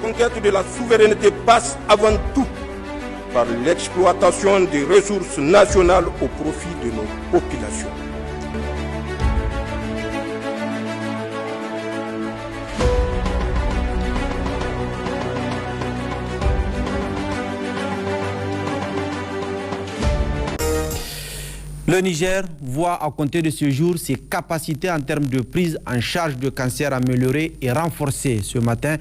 conquête de la souveraineté passe avant tout par l'exploitation des ressources nationales au profit de nos populations. Le Niger voit à compter de ce jour ses capacités en termes de prise en charge de cancer améliorées et renforcées. Ce matin,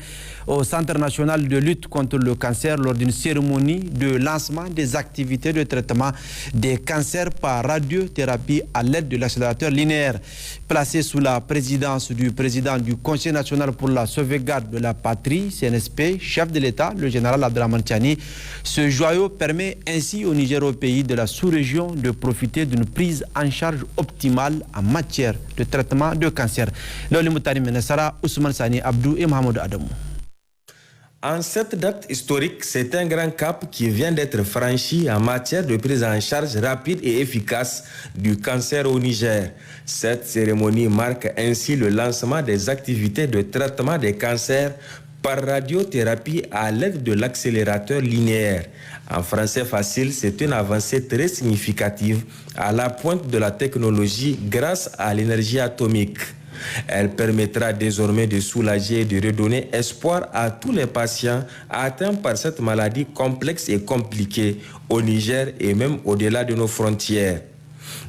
au Centre national de lutte contre le cancer, lors d'une cérémonie de lancement des activités de traitement des cancers par radiothérapie à l'aide de l'accélérateur linéaire. Placé sous la présidence du président du Conseil national pour la sauvegarde de la patrie, CNSP, chef de l'État, le général Abdrahmane Tiani, ce joyau permet ainsi au Niger, au pays de la sous-région, de profiter d'une prise en charge optimale en matière de traitement de cancer. Ousmane Sani Abdou et Mohamed Adamou. En cette date historique, c'est un grand cap qui vient d'être franchi en matière de prise en charge rapide et efficace du cancer au Niger. Cette cérémonie marque ainsi le lancement des activités de traitement des cancers par radiothérapie à l'aide de l'accélérateur linéaire. En français facile, c'est une avancée très significative à la pointe de la technologie grâce à l'énergie atomique. Elle permettra désormais de soulager et de redonner espoir à tous les patients atteints par cette maladie complexe et compliquée au Niger et même au-delà de nos frontières.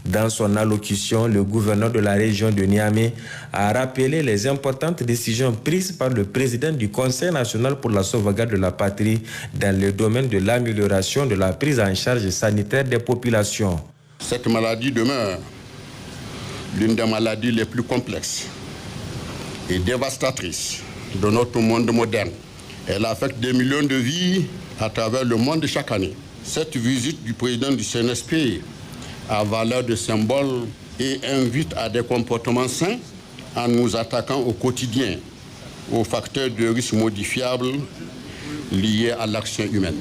Dans son allocution, le gouverneur de la région de Niamey a rappelé les importantes décisions prises par le président du Conseil national pour la sauvegarde de la patrie dans le domaine de l'amélioration de la prise en charge sanitaire des populations. Cette maladie demeure l'une des maladies les plus complexes et dévastatrices de notre monde moderne. Elle affecte des millions de vies à travers le monde chaque année. Cette visite du président du CNSP a valeur de symbole et invite à des comportements sains en nous attaquant au quotidien aux facteurs de risque modifiables liés à l'action humaine.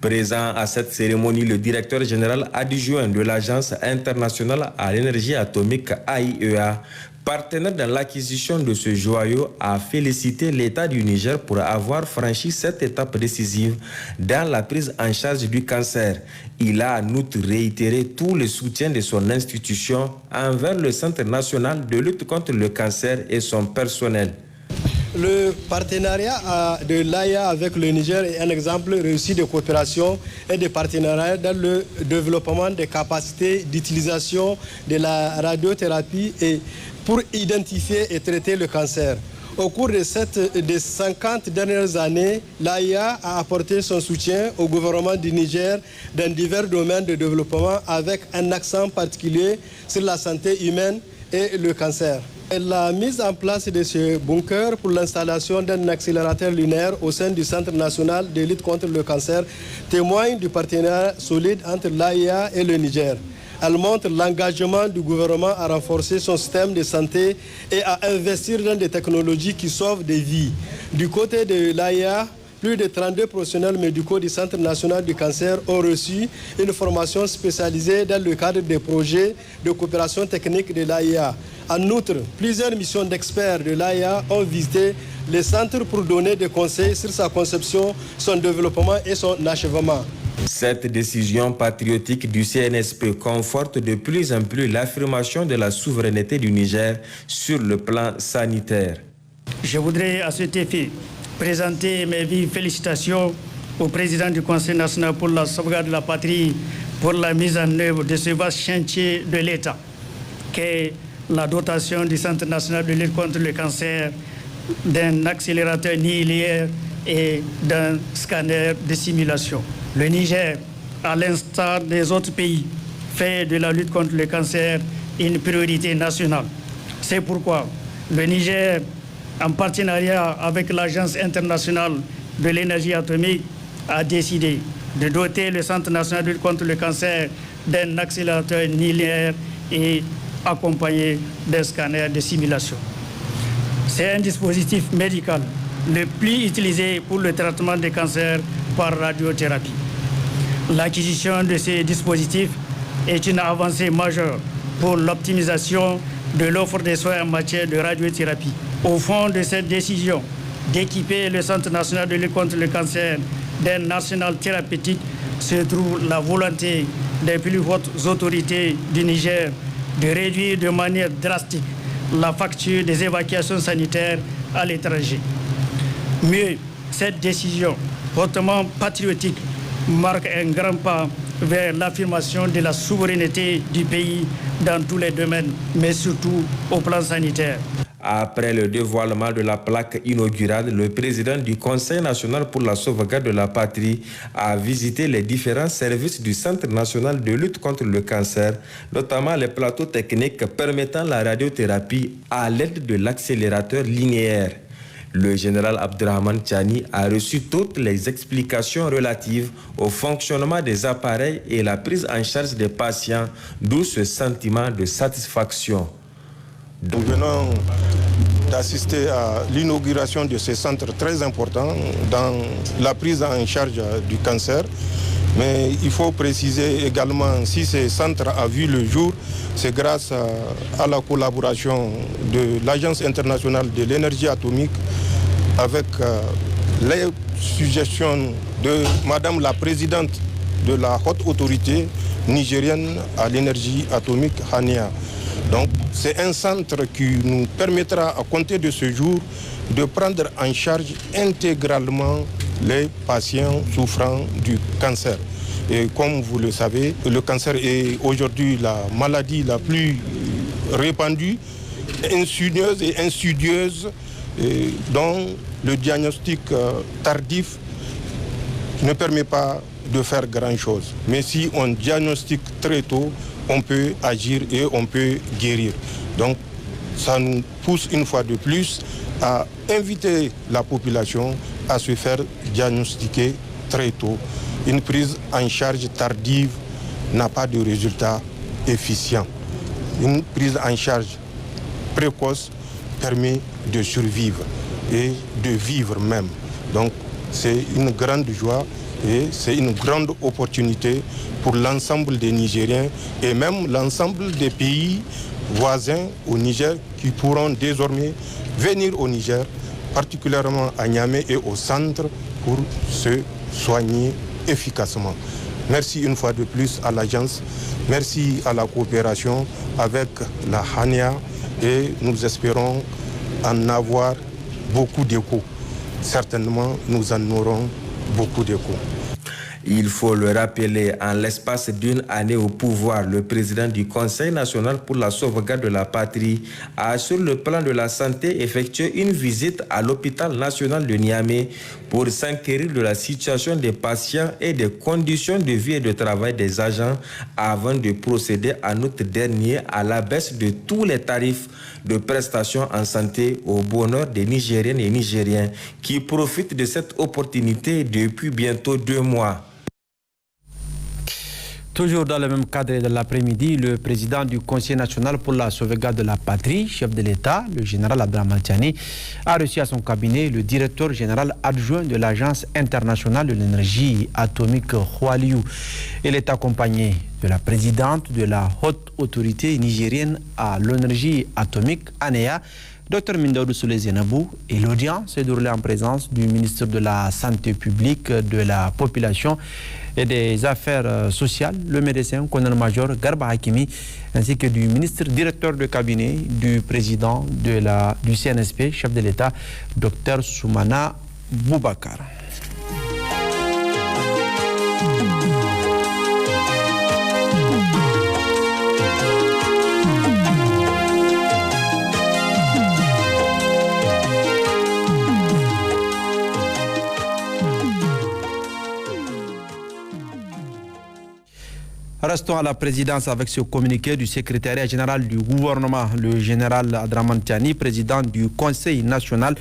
Présent à cette cérémonie, le directeur général adjoint de l'Agence internationale à l'énergie atomique AIEA, partenaire dans l'acquisition de ce joyau, a félicité l'État du Niger pour avoir franchi cette étape décisive dans la prise en charge du cancer. Il a en outre réitéré tout le soutien de son institution envers le Centre national de lutte contre le cancer et son personnel. Le partenariat de l'AIA avec le Niger est un exemple réussi de coopération et de partenariat dans le développement des capacités d'utilisation de la radiothérapie et pour identifier et traiter le cancer. Au cours des 50 dernières années, l'AIA a apporté son soutien au gouvernement du Niger dans divers domaines de développement avec un accent particulier sur la santé humaine et le cancer. La mise en place de ce bunker pour l'installation d'un accélérateur linéaire au sein du Centre national de lutte contre le cancer témoigne du partenariat solide entre l'AIA et le Niger. Elle montre l'engagement du gouvernement à renforcer son système de santé et à investir dans des technologies qui sauvent des vies. Du côté de l'AIA, plus de 32 professionnels médicaux du Centre national du cancer ont reçu une formation spécialisée dans le cadre des projets de coopération technique de l'AIA. En outre, plusieurs missions d'experts de l'AIA ont visité les centres pour donner des conseils sur sa conception, son développement et son achèvement. Cette décision patriotique du CNSP conforte de plus en plus l'affirmation de la souveraineté du Niger sur le plan sanitaire. Je voudrais à cet effet présenter mes vives félicitations au président du Conseil national pour la sauvegarde de la patrie pour la mise en œuvre de ce vaste chantier de l'État, qu'est la dotation du Centre national de lutte contre le cancer, d'un accélérateur linéaire et d'un scanner de simulation. Le Niger, à l'instar des autres pays, fait de la lutte contre le cancer une priorité nationale. C'est pourquoi le Niger, en partenariat avec l'Agence internationale de l'énergie atomique, a décidé de doter le Centre national de lutte contre le cancer d'un accélérateur linéaire et accompagné d'un scanner de simulation. C'est un dispositif médical le plus utilisé pour le traitement des cancers par radiothérapie. L'acquisition de ces dispositifs est une avancée majeure pour l'optimisation de l'offre de soins en matière de radiothérapie. Au fond de cette décision d'équiper le Centre national de lutte contre le cancer d'un arsenal thérapeutique se trouve la volonté des plus hautes autorités du Niger de réduire de manière drastique la facture des évacuations sanitaires à l'étranger. Mieux, cette décision hautement patriotique marque un grand pas vers l'affirmation de la souveraineté du pays dans tous les domaines, mais surtout au plan sanitaire. Après le dévoilement de la plaque inaugurale, le président du Conseil national pour la sauvegarde de la patrie a visité les différents services du Centre national de lutte contre le cancer, notamment les plateaux techniques permettant la radiothérapie à l'aide de l'accélérateur linéaire. Le général Abdrahman Tchani a reçu toutes les explications relatives au fonctionnement des appareils et la prise en charge des patients, d'où ce sentiment de satisfaction. Nous venons d'assister à l'inauguration de ces centres très importants dans la prise en charge du cancer. Mais il faut préciser également, si ces centres ont vu le jour, c'est grâce à la collaboration de l'Agence internationale de l'énergie atomique avec les suggestions de Madame la Présidente de la haute autorité nigérienne à l'énergie atomique, Hania. Donc c'est un centre qui nous permettra à compter de ce jour de prendre en charge intégralement les patients souffrant du cancer. Et comme vous le savez, le cancer est aujourd'hui la maladie la plus répandue, insidieuse et insidieuse, dont le diagnostic tardif ne permet pas de faire grand-chose. Mais si on diagnostique très tôt, on peut agir et on peut guérir. Donc ça nous pousse une fois de plus à inviter la population à se faire diagnostiquer très tôt. Une prise en charge tardive n'a pas de résultat efficient. Une prise en charge précoce permet de survivre et de vivre même. Donc c'est une grande joie et c'est une grande opportunité pour l'ensemble des Nigériens et même l'ensemble des pays voisins au Niger qui pourront désormais venir au Niger, particulièrement à Niamey et au centre, pour se soigner efficacement. Merci une fois de plus à l'agence, merci à la coopération avec la Hania et nous espérons en avoir beaucoup d'échos. Certainement, nous en aurons beaucoup d'échos. Il faut le rappeler, en l'espace d'une année au pouvoir, le président du Conseil national pour la sauvegarde de la patrie a, sur le plan de la santé, effectué une visite à l'hôpital national de Niamey pour s'enquérir de la situation des patients et des conditions de vie et de travail des agents avant de procéder en août dernier à la baisse de tous les tarifs de prestations en santé au bonheur des Nigériennes et Nigériens qui profitent de cette opportunité depuis bientôt 2 mois. Toujours dans le même cadre de l'après-midi, le président du Conseil national pour la sauvegarde de la patrie, chef de l'État, le général Abdrahman Tchani, a reçu à son cabinet le directeur général adjoint de l'Agence internationale de l'énergie atomique, Hwaliou. Il est accompagné de la présidente de la haute autorité nigérienne à l'énergie atomique, ANEA, Dr Mindaoudou Souley Zainabou, et l'audience s'est déroulée en présence du ministre de la Santé publique, de la population et des affaires sociales, le médecin colonel-major Garba Hakimi, ainsi que du ministre directeur de cabinet du président du CNSP, chef de l'État, Dr Soumana Boubacar. Restons à la présidence avec ce communiqué du secrétariat général du gouvernement, le général Abdrahman Tchani, président du Conseil national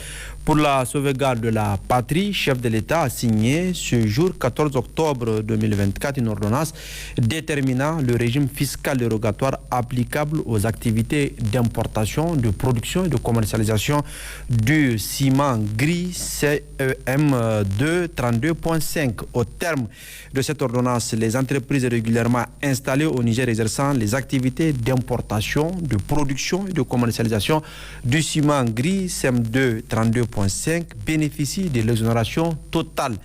pour la sauvegarde de la patrie, chef de l'État, a signé ce jour 14 octobre 2024 une ordonnance déterminant le régime fiscal dérogatoire applicable aux activités d'importation, de production et de commercialisation du ciment gris CEM2 32.5. Au terme de cette ordonnance, les entreprises régulièrement installées au Niger exerçant les activités d'importation, de production et de commercialisation du ciment gris CEM2 32.5 32,5 bénéficient de l'exonération totale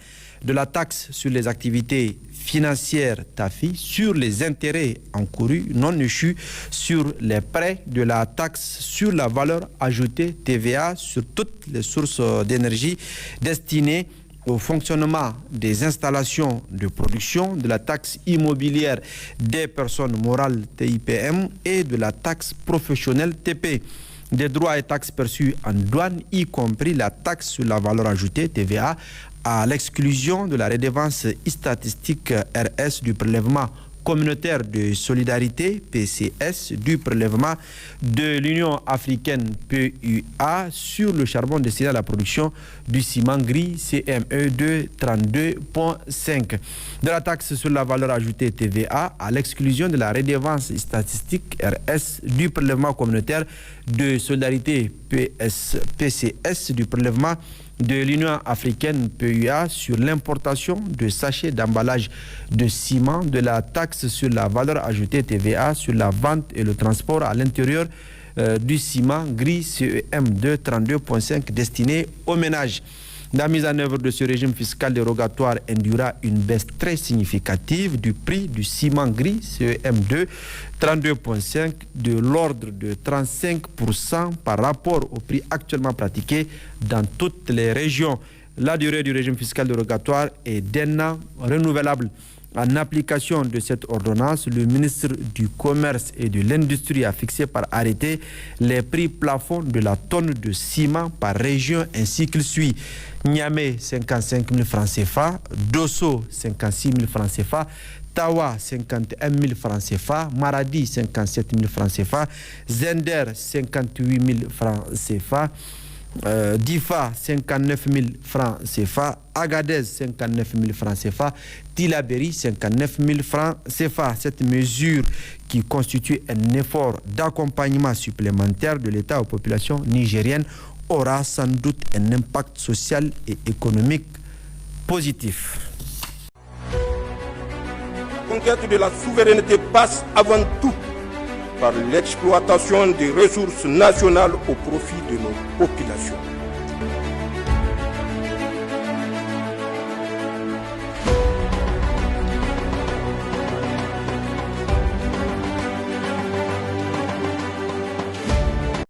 de la taxe sur les activités financières TAFI, sur les intérêts encourus non échus, sur les prêts, de la taxe sur la valeur ajoutée TVA sur toutes les sources d'énergie destinées au fonctionnement des installations de production, de la taxe immobilière des personnes morales TIPM et de la taxe professionnelle TP. Des droits et taxes perçus en douane, y compris la taxe sur la valeur ajoutée TVA, à l'exclusion de la redevance statistique RS, du prélèvement communautaire de solidarité PCS, du prélèvement de l'Union africaine PUA sur le charbon destiné à la production du ciment gris CME de 32,5, de la taxe sur la valeur ajoutée TVA, à l'exclusion de la redevance statistique RS, du prélèvement communautaire de solidarité PCS, du prélèvement de l'Union africaine PUA sur l'importation de sachets d'emballage de ciment, de la taxe sur la valeur ajoutée TVA sur la vente et le transport à l'intérieur du ciment gris CEM de 32,5 destiné aux ménages. La mise en œuvre de ce régime fiscal dérogatoire induira une baisse très significative du prix du ciment gris CEM2 32,5 de l'ordre de 35% par rapport au prix actuellement pratiqué dans toutes les régions. La durée du régime fiscal dérogatoire est d'un an renouvelable. En application de cette ordonnance, le ministre du Commerce et de l'Industrie a fixé par arrêté les prix plafonds de la tonne de ciment par région ainsi qu'il suit. Niamey, 55 000 francs CFA, Dosso, 56 000 francs CFA, Tawa, 51 000 francs CFA, Maradi, 57 000 francs CFA, Zender, 58 000 francs CFA, Difa, 59 000 francs CFA, Agadez, 59 000 francs CFA, Tilaberi, 59 000 francs CFA. Cette mesure, qui constitue un effort d'accompagnement supplémentaire de l'État aux populations nigériennes, aura sans doute un impact social et économique positif. La conquête de la souveraineté passe avant tout par l'exploitation des ressources nationales au profit de nos populations.